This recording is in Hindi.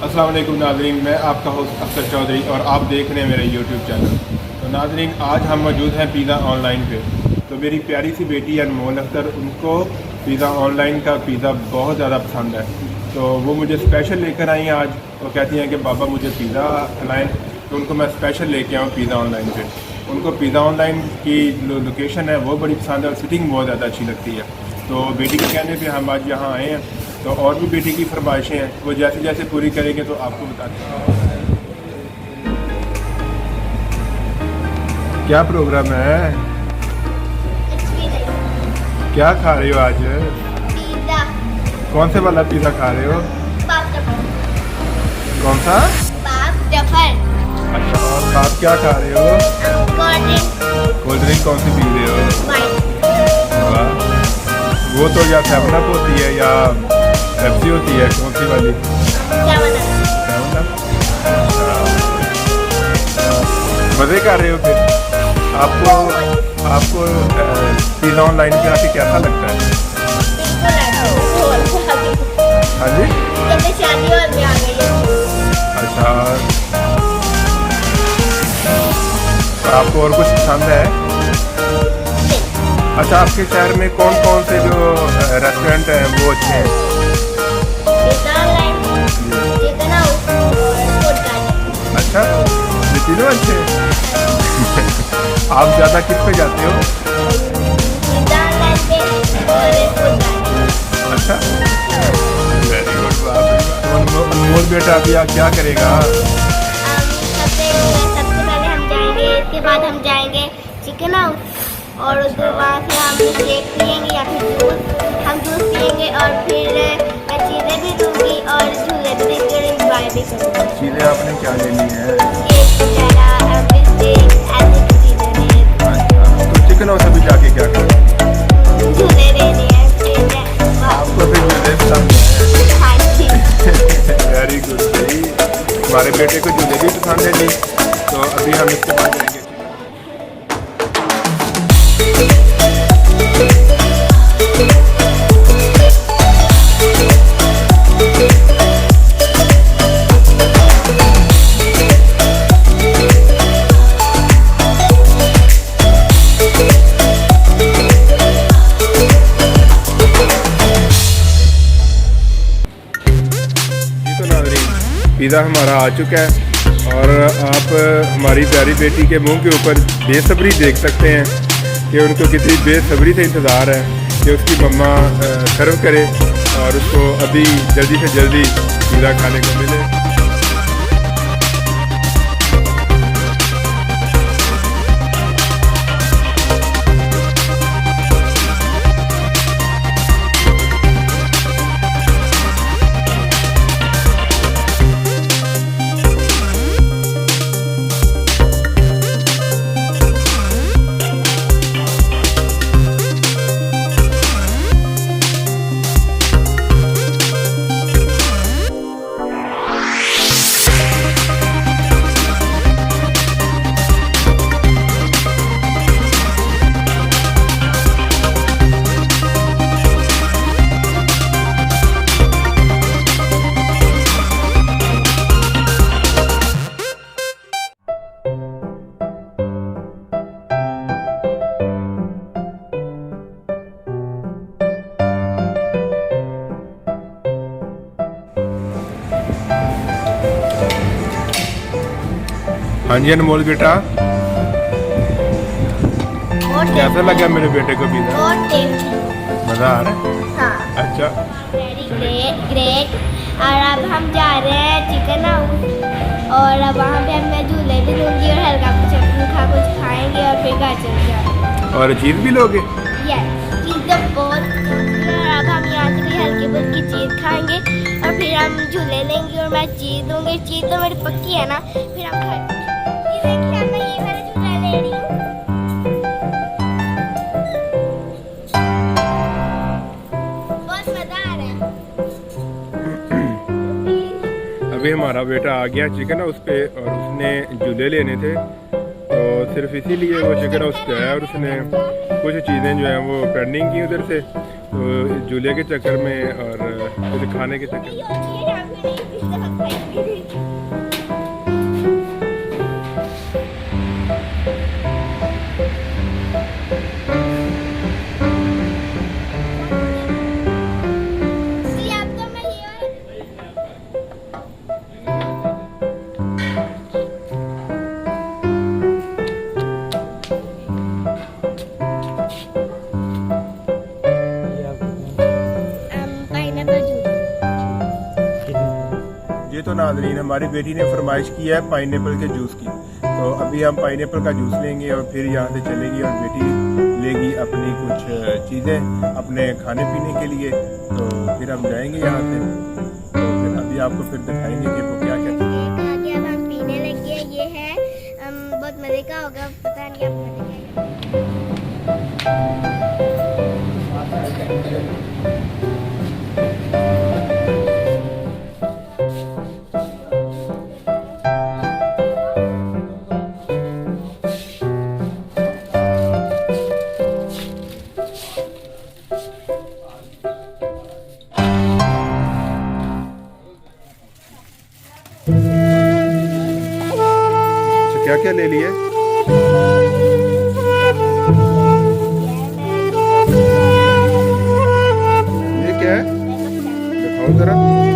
अस्सलाम वालेकुम नाज़रीन, मैं आपका होस्ट अख्तर चौधरी और आप देख रहे हैं मेरा यूट्यूब चैनल। तो नाज़रीन, आज हम मौजूद हैं पिज़्ज़ा ऑनलाइन पे। तो मेरी प्यारी सी बेटी अनमोल अख्तर, उनको पिज़्ज़ा ऑनलाइन का पिज़्ज़ा बहुत ज़्यादा पसंद है। तो वो मुझे स्पेशल लेकर आई हैं आज। वो कहती हैं कि बाबा मुझे पिज़्ज़ा खिलाएँ, तो उनको मैं स्पेशल लेके आऊँ पिज़्ज़ा ऑनलाइन पे। उनको पिज़्ज़ा ऑनलाइन की लोकेशन है वो बड़ी पसंद है और सिटिंग बहुत ज़्यादा अच्छी लगती है। तो बेटी के कहने पे हम आज यहाँ आए हैं। तो और भी बेटी की फरमाइशें हैं, वो जैसे जैसे पूरी करेंगे तो आपको बताते हैं। क्या प्रोग्राम है? क्या खा रहे हो आज? पिज़्ज़ा। कौन से वाला पिज़्ज़ा खा रहे हो? कौन सा? अच्छा, और आप क्या खा रहे हो? कोल्ड ड्रिंक कौन सी पी रहे हो? वाह, वो तो या 7 होती है या पेप्सी होती है, कौन सी वाली? मज़े कर रहे हो फिर? आपको पिज़्ज़ा ऑनलाइन पे आके कैसा लगता है? हाँ जी। अच्छा, आपको और कुछ पसंद है? अच्छा, आपके शहर में कौन कौन से जो रेस्टोरेंट हैं वो अच्छे हैं? अच्छा, ये तीनों अच्छे हैं। आप ज़्यादा किस पे जाते हो? अच्छा, वेरी गुड। अनमोल बेटा अभी आप क्या करेगा? सबसे पहले हम जाएंगे, इसके बाद हम जाएंगे चिकन हाउस और उसके बाद फिर हम केक पियेंगे या फिर हम जूस पियेंगे और फिर मैं चीज़ें भी दूंगी और झूले भी देखकर एंजॉय भी करूँगी। चीज़ें आपने क्या लेनी है? केक वगैरह, बिस्किट, ऐसी चीज़ें लेनी हैं। अच्छा, तो चिकन हाउस अभी जाके क्या करें? झूले लेने हैं, फिर आपको फिर झूले पसंद है? हाँ जी। वेरी गुड भाई, हमारे बेटे को झूले भी पसंद है जी। तो अभी हम इसके बाद जाएंगे। पिज़्ज़ा हमारा आ चुका है और आप हमारी प्यारी बेटी के मुंह के ऊपर बेसब्री देख सकते हैं कि उनको कितनी बेसब्री से इंतज़ार है कि उसकी मम्मा सर्व करे और उसको अभी जल्दी से जल्दी पिज़्ज़ा खाने को मिले। हाँ जी अनमोल बेटा, कैसा लगा मेरे बेटे को पिज़्ज़ा? मज़ा आ रहा है? हाँ। अच्छा, ग्रेट। और अब हम जा रहे हैं चिकन हाउस और अब वहाँ पे मैं झूले भी लूँगी और हल्का कुछ खाएंगे और फिर घर चले जाएंगे। और चीज़ भी लोगे? चीज़ तो बहुत और अब हम यहाँ से भी हल्की फुल्की चीज़ खाएंगे और फिर हम झूले लेंगे और मैं चीज़ दूँगी। चीज़ तो मेरी पक्की है ना। फिर हम घर देखिए, मैं ये वाला झूला ले रही हूँ। बहुत मज़ा आ रहा है। अभी हमारा बेटा आ गया चिकन हाउस पे और उसने झूले लेने थे, तो सिर्फ इसीलिए वो चिकन हाउस पे आया और उसने कुछ चीज़ें जो हैं वो पेंडिंग की उधर से, तो झूले के चक्कर में और कुछ खाने के चक्कर में। ये तो नाज़रीन हमारी बेटी ने फरमाइश की है पाइनएप्पल के जूस की, तो अभी हम पाइनएप्पल का जूस लेंगे और फिर यहाँ से चलेगी और बेटी लेगी अपनी कुछ चीज़ें अपने खाने पीने के लिए। तो फिर हम जाएंगे यहाँ से, तो फिर अभी आपको फिर दिखाएंगे कि वो क्या क्या हम पीने लगे। ये है बहुत मज़े का होगा, पता नहीं आप क्या क्या ले लिए? ये क्या है, दिखाओ जरा।